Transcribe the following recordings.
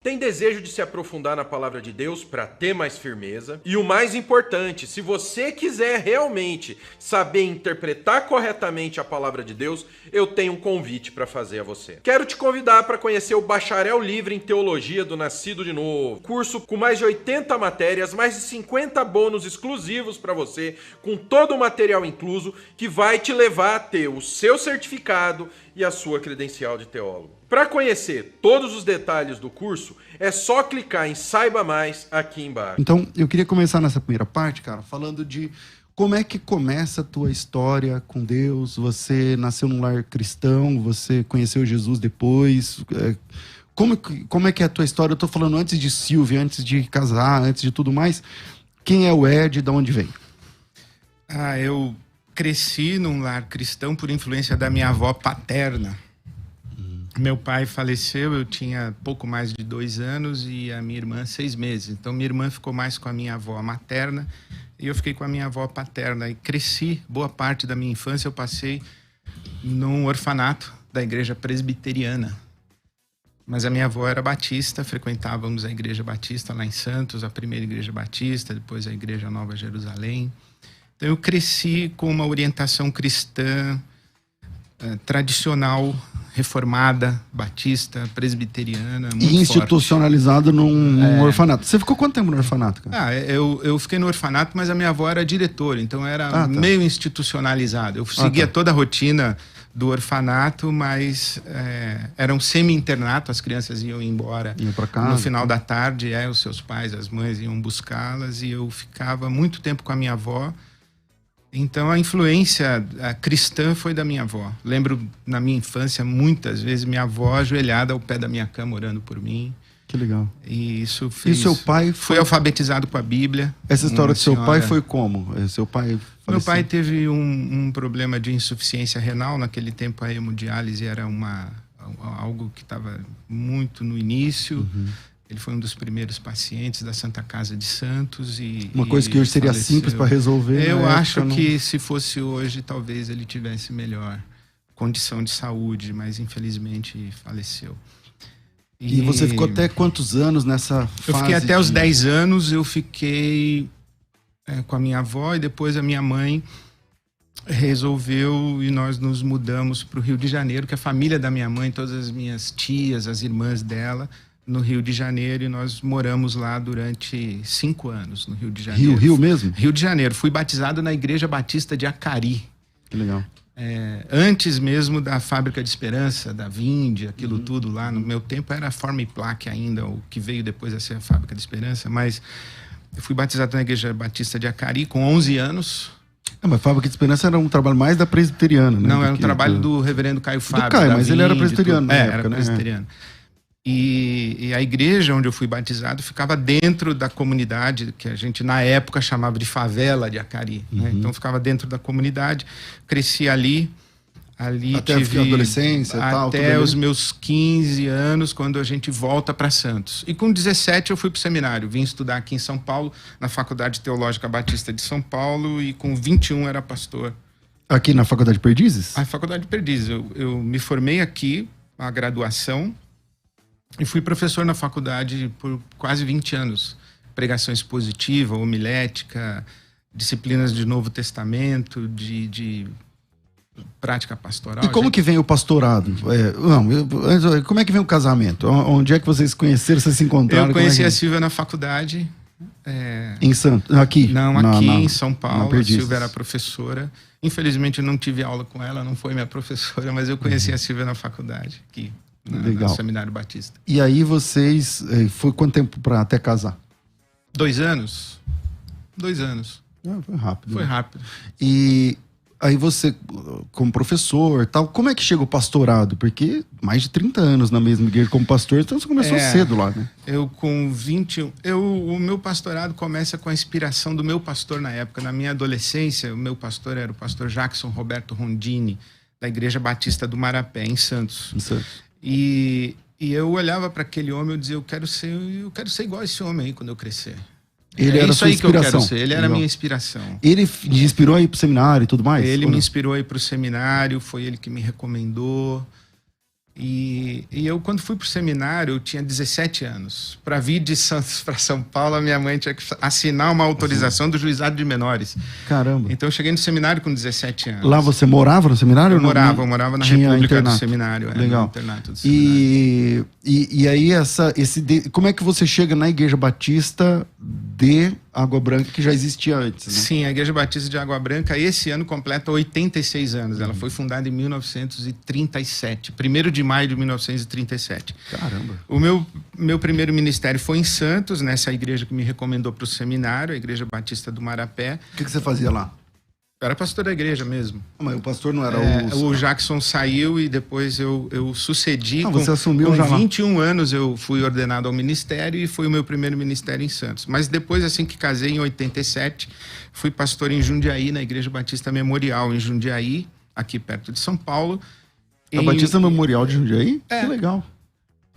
Tem desejo de se aprofundar na palavra de Deus para ter mais firmeza? E o mais importante, se você quiser realmente saber interpretar corretamente a palavra de Deus, eu tenho um convite para fazer a você. Quero te convidar para conhecer o Bacharel Livre em Teologia do Nascido de Novo. Curso com mais de 80 matérias, mais de 50 bônus exclusivos para você, com todo o material incluso, que vai te levar a ter o seu certificado e a sua credencial de teólogo. Para conhecer todos os detalhes do curso, é só clicar em Saiba Mais aqui embaixo. Então, eu queria começar nessa primeira parte, cara, falando de como é que começa a tua história com Deus. Você nasceu num lar cristão, você conheceu Jesus depois. Como é que é a tua história? Eu tô falando antes de Silvia, antes de casar, antes de tudo mais. Quem é o Ed e de onde vem? Eu cresci num lar cristão por influência da minha avó paterna. Meu pai faleceu, eu tinha pouco mais de 2 anos e a minha irmã 6 meses. Então, minha irmã ficou mais com a minha avó materna e eu fiquei com a minha avó paterna. E cresci, boa parte da minha infância eu passei num orfanato da igreja presbiteriana. Mas a minha avó era batista, frequentávamos a igreja batista lá em Santos, a primeira igreja batista, depois a igreja Nova Jerusalém. Então, eu cresci com uma orientação cristã tradicional, reformada, batista, presbiteriana, muito e institucionalizado num orfanato. Você ficou quanto tempo no orfanato, cara? Eu fiquei no orfanato, mas a minha avó era diretora, então era meio institucionalizado. Eu seguia toda a rotina do orfanato, mas era um semi-internato, as crianças iam embora pra casa, no final da tarde, os seus pais, as mães iam buscá-las, e eu ficava muito tempo com a minha avó. Então, a influência cristã foi da minha avó. Lembro, na minha infância, muitas vezes, minha avó ajoelhada ao pé da minha cama, orando por mim. Que legal. E isso fez... E seu pai foi alfabetizado com a Bíblia. Essa história do seu pai foi como? Seu pai faleceu? Meu pai teve um problema de insuficiência renal. Naquele tempo, a hemodiálise era algo que estava muito no início. Ele foi um dos primeiros pacientes da Santa Casa de Santos. Uma coisa que hoje seria simples para resolver. Eu acho que se fosse hoje, talvez ele tivesse melhor condição de saúde, mas infelizmente faleceu. E você ficou até quantos anos nessa fase? Eu fiquei até os 10 anos, eu fiquei com a minha avó, e depois a minha mãe resolveu e nós nos mudamos para o Rio de Janeiro, que a família da minha mãe, todas as minhas tias, as irmãs dela, no Rio de Janeiro, e nós moramos lá durante 5 anos, no Rio de Janeiro. Rio mesmo? Rio de Janeiro. Fui batizado na Igreja Batista de Acari. Que legal. Antes mesmo da Fábrica de Esperança, da Vinde, aquilo tudo lá. No meu tempo era Forma e Plaque ainda, o que veio depois a ser a Fábrica de Esperança, mas eu fui batizado na Igreja Batista de Acari com 11 anos. Mas a Fábrica de Esperança era um trabalho mais da presbiteriana, né? Não, era um trabalho do reverendo Caio Fábio. Mas ele era presbiteriano na época, era presbiteriano. E a igreja onde eu fui batizado ficava dentro da comunidade, que a gente na época chamava de favela de Acari. Né? Então ficava dentro da comunidade, cresci ali até tive a adolescência e tal. até os meus 15 anos, quando a gente volta para Santos. E com 17 eu fui para o seminário, vim estudar aqui em São Paulo, na Faculdade Teológica Batista de São Paulo, e com 21 era pastor. Aqui na Faculdade de Perdizes? A Faculdade de Perdizes. Eu me formei aqui, a graduação, e fui professor na faculdade por quase 20 anos. Pregação expositiva, homilética, disciplinas de Novo Testamento, de prática pastoral. E como que vem o pastorado? Como é que vem o casamento? Onde é que vocês conheceram, vocês se encontraram? Eu conheci a Silvia na faculdade. Em Santos? Aqui? Não, aqui em São Paulo. A Silvia era professora. Infelizmente eu não tive aula com ela, não foi minha professora, mas eu conheci a Silvia na faculdade, aqui. No Seminário Batista. E aí vocês... Foi quanto tempo para até casar? 2 anos. 2 anos. Foi rápido. Foi rápido. E aí você, como professor, tal, como é que chega o pastorado? Porque mais de 30 anos na mesma igreja como pastor, então você começou cedo lá, né? Eu com 21... O meu pastorado começa com a inspiração do meu pastor na época. Na minha adolescência, o meu pastor era o pastor Jackson Roberto Rondini, da Igreja Batista do Marapé, em Santos. E eu olhava para aquele homem e eu dizia, eu quero ser igual a esse homem aí quando eu crescer. Ele era isso sua aí inspiração. Que eu quero ser. Ele era a minha inspiração. Ele te inspirou a ir pro seminário e tudo mais? Ele me inspirou a ir pro seminário, foi ele que me recomendou. E eu, quando fui para o seminário, eu tinha 17 anos. Para vir de Santos para São Paulo, a minha mãe tinha que assinar uma autorização do juizado de menores. Caramba. Então eu cheguei no seminário com 17 anos. Lá você morava no seminário? Eu morava na República internato. do Seminário. Legal. No internato do seminário. E aí, como é que você chega na Igreja Batista de Água Branca, que já existia antes, né? Sim, a Igreja Batista de Água Branca, esse ano completa 86 anos. Ela foi fundada em 1937, 1º de maio de 1937. Caramba. O meu primeiro ministério foi em Santos, nessa igreja que me recomendou para o seminário, a Igreja Batista do Marapé. O que você fazia lá? Eu era pastor da igreja mesmo. Mas o pastor não era o Jackson saiu e depois eu sucedi. Você assumiu com já lá. 21 anos eu fui ordenado ao ministério e foi o meu primeiro ministério em Santos. Mas depois, assim que casei, em 87, fui pastor em Jundiaí, na Igreja Batista Memorial, em Jundiaí, aqui perto de São Paulo. A Batista Memorial de Jundiaí? Que legal.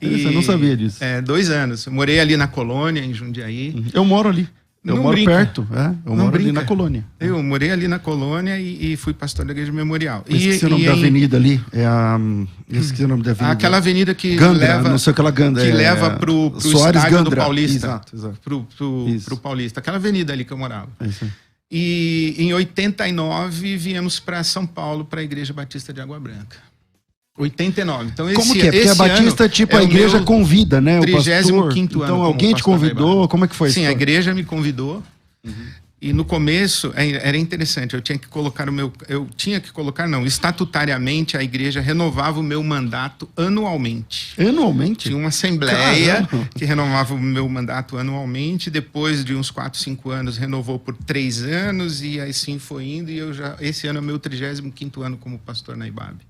Eu não sabia disso. 2 anos. Eu morei ali na Colônia, em Jundiaí. Eu moro ali. Eu Não moro brinca. perto. Eu Não moro ali brinca. na Colônia. Eu morei ali na Colônia e fui pastor da Igreja Memorial. Eu esqueci o nome da avenida ali. Eu esqueci o nome da avenida. Aquela avenida que Gandra, leva... não sei aquela Gandra. Que leva pro Soares estádio Gandra. do Paulista. Exato. Pro Paulista. Aquela avenida ali que eu morava. É isso aí. E em 89 viemos para São Paulo, para a Igreja Batista de Água Branca. 89. Então, Como que é? Porque a Batista, tipo, a igreja convida, né? O pastor. 35º ano. Então, alguém te convidou? Como é que foi isso? Sim, a igreja me convidou. E no começo era interessante, eu tinha que colocar estatutariamente a igreja renovava o meu mandato anualmente. Anualmente? Tinha uma assembleia Caramba. que renovava o meu mandato anualmente, depois de uns 4, 5 anos renovou por 3 anos e assim foi indo e esse ano é o meu 35º ano como pastor na IBAB.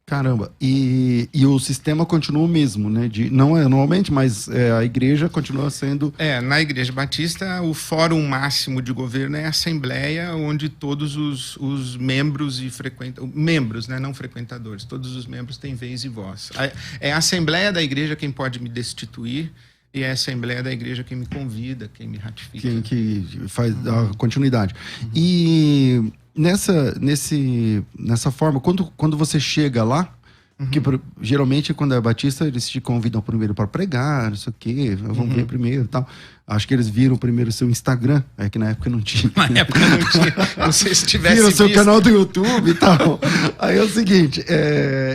Caramba, e o sistema continua o mesmo, né? Não é anualmente, mas a igreja continua sendo... Na Igreja Batista, o fórum máximo de governo é a assembleia, onde todos os membros membros, né? Não frequentadores, todos os membros têm vez e voz. É a assembleia da igreja quem pode me destituir e é a assembleia da igreja quem me convida, quem me ratifica. Quem que faz a continuidade. E... Nessa forma, quando você chega lá, que geralmente quando é batista, eles te convidam primeiro para pregar, não sei o quê, vamos ver primeiro e tal. Acho que eles viram primeiro o seu Instagram, que na época não tinha. Na época não tinha, não sei se tivesse viram o seu visto. canal do YouTube e tal. Aí é o seguinte,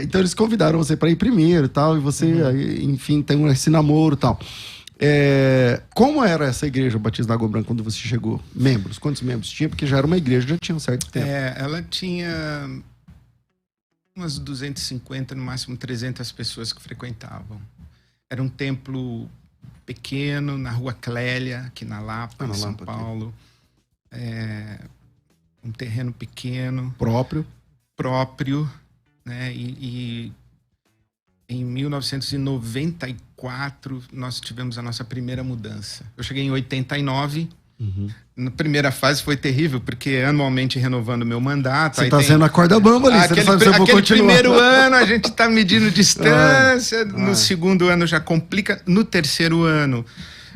então eles convidaram você para ir primeiro e tal, e você, aí, enfim, tem esse namoro e tal. Como era essa igreja Batista da Água Branca quando você chegou? Membros? Quantos membros tinha? Porque já era uma igreja, já tinha um certo tempo. Ela tinha umas 250, no máximo 300 pessoas que frequentavam. Era um templo pequeno, na Rua Clélia, aqui na Lapa, em São Paulo. Um terreno pequeno. Próprio, né? E em 1994, nós tivemos a nossa primeira mudança. Eu cheguei em 89. Na primeira fase foi terrível, porque anualmente renovando o meu mandato. Você está sendo a corda bamba ali. Aquele primeiro ano a gente está medindo distância. No segundo ano já complica. No terceiro ano...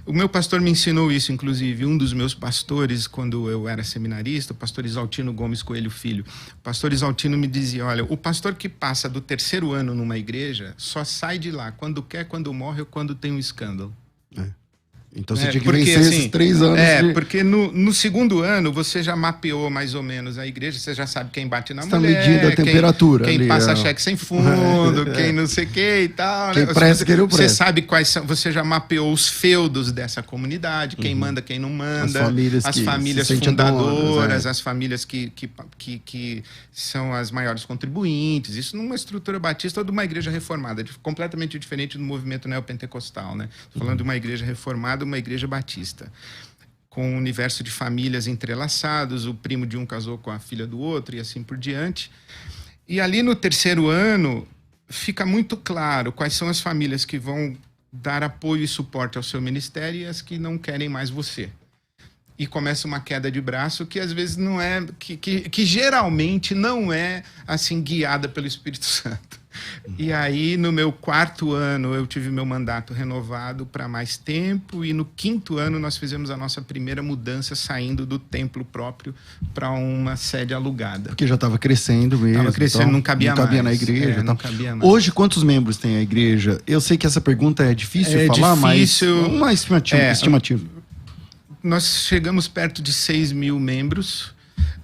O meu pastor me ensinou isso, inclusive. Um dos meus pastores, quando eu era seminarista, o pastor Isaltino Gomes Coelho Filho, o pastor Isaltino me dizia, olha, o pastor que passa do terceiro ano numa igreja só sai de lá quando quer, quando morre ou quando tem um escândalo. Então você tinha que vencer esses 3 anos. Porque no segundo ano você já mapeou mais ou menos a igreja, você já sabe quem bate na mulher. Você está medindo a temperatura. Quem passa cheque sem fundo, quem não sei o que e tal. Quem presta, quem não presta. Você sabe quais são, você já mapeou os feudos dessa comunidade, quem manda, quem não manda. As famílias fundadoras, donas, as famílias que são as maiores contribuintes. Isso numa estrutura batista ou de uma igreja reformada, completamente diferente do movimento neopentecostal, né? Estou falando de uma igreja reformada, uma igreja batista, com um universo de famílias entrelaçados, o primo de um casou com a filha do outro e assim por diante. E ali no terceiro ano fica muito claro quais são as famílias que vão dar apoio e suporte ao seu ministério e as que não querem mais você. E começa uma queda de braço que às vezes não é, que geralmente não é assim guiada pelo Espírito Santo. E aí, no meu 4º ano, eu tive meu mandato renovado para mais tempo. E no 5º ano, nós fizemos a nossa primeira mudança, saindo do templo próprio para uma sede alugada. Porque já estava crescendo mesmo. Estava crescendo, então, não cabia mais. Na igreja. Não cabia mais. Hoje, quantos membros tem a igreja? Eu sei que essa pergunta é difícil falar, difícil, mas uma estimativa. Nós chegamos perto de 6 mil membros,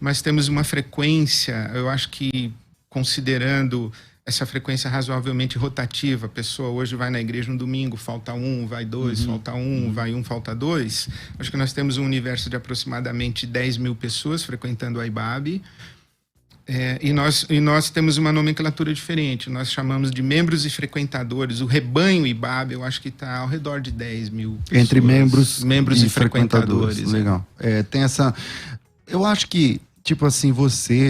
mas temos uma frequência, eu acho que, considerando essa frequência razoavelmente rotativa, a pessoa hoje vai na igreja no domingo, falta um, vai dois, falta um, vai um, falta dois. Acho que nós temos um universo de aproximadamente 10 mil pessoas frequentando a IBAB. E nós temos uma nomenclatura diferente. Nós chamamos de membros e frequentadores. O rebanho IBAB, eu acho que está ao redor de 10 mil pessoas. Entre membros e frequentadores. Legal. Tem essa... Eu acho que, tipo assim,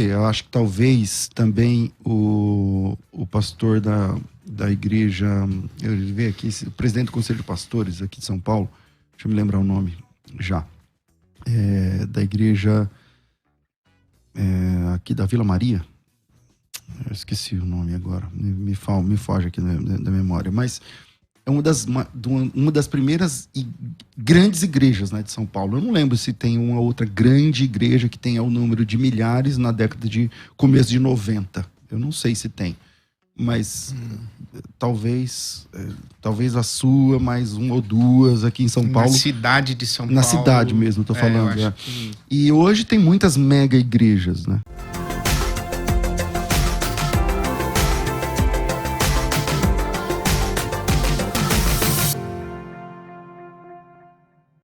eu acho que talvez também o pastor da igreja, eu vi aqui, o presidente do Conselho de Pastores aqui de São Paulo, deixa eu me lembrar o nome já, da igreja aqui da Vila Maria, eu esqueci o nome agora, me foge aqui da memória, mas é uma das primeiras grandes igrejas, né, de São Paulo. Eu não lembro se tem uma outra grande igreja que tenha o número de milhares na década de começo de 90. Eu não sei se tem, mas talvez a sua, mais uma ou duas aqui em São Paulo. Na cidade de São Paulo. Na cidade mesmo, tô falando. Eu acho que... E hoje tem muitas mega igrejas, né?